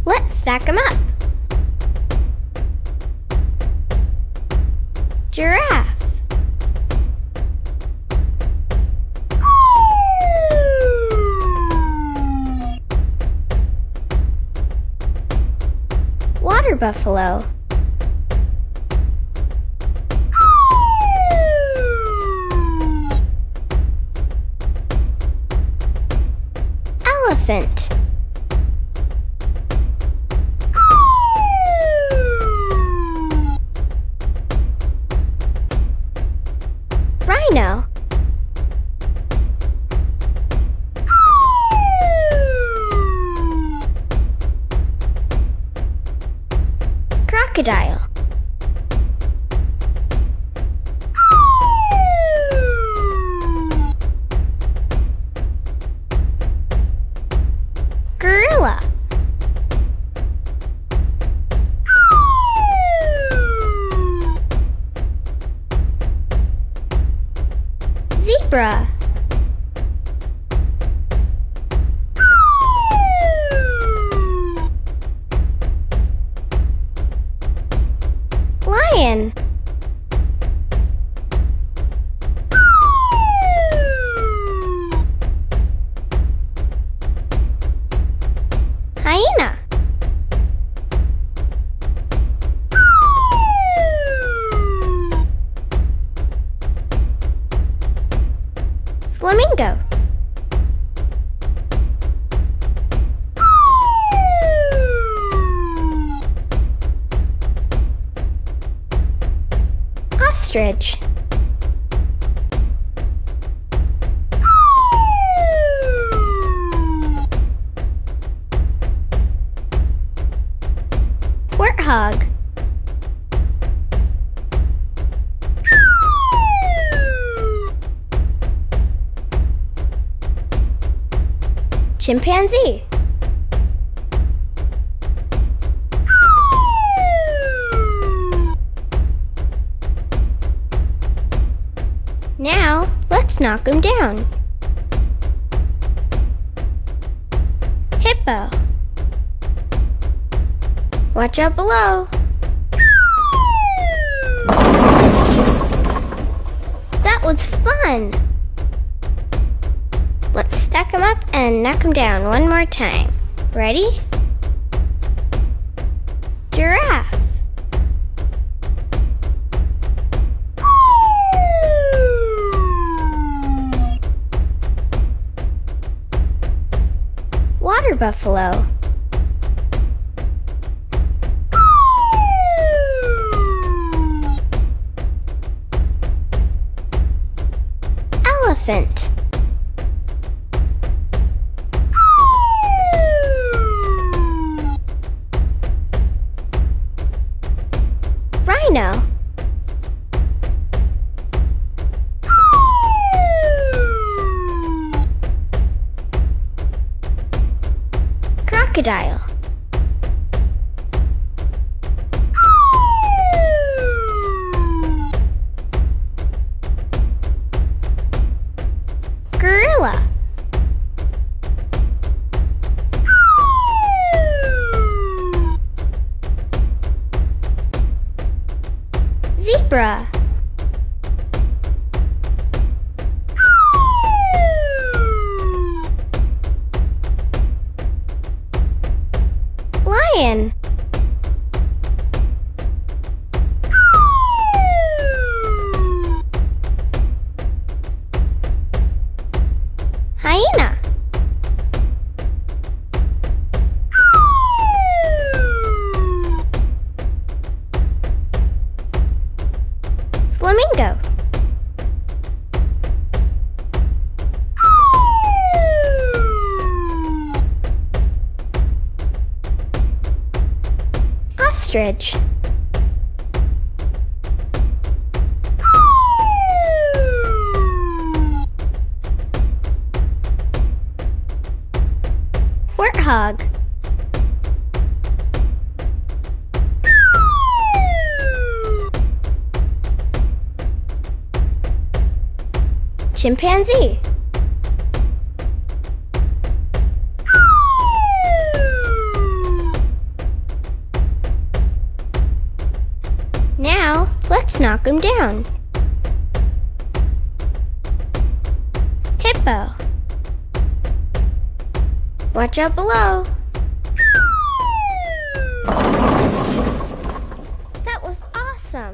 Let's stack 'em up. Giraffe. Water buffalo. Elephant. Rhino. Crocodile. Gorilla. Zebra. Lion. Hyena. Flamingo. Ostrich. Warthog. Chimpanzee. Now, let's knock 'em down. Hippo. Watch out below. That was fun. Let's stack 'em up and knock 'em down one more time. Ready? Giraffe. Water buffalo. Elephant. Rhino. Crocodile. Gorilla. Zebra. Lion. Hyena. Flamingo. Ostrich. Warthog. Chimpanzee. Now, let's knock him down. Hippo. Watch out below. That was awesome.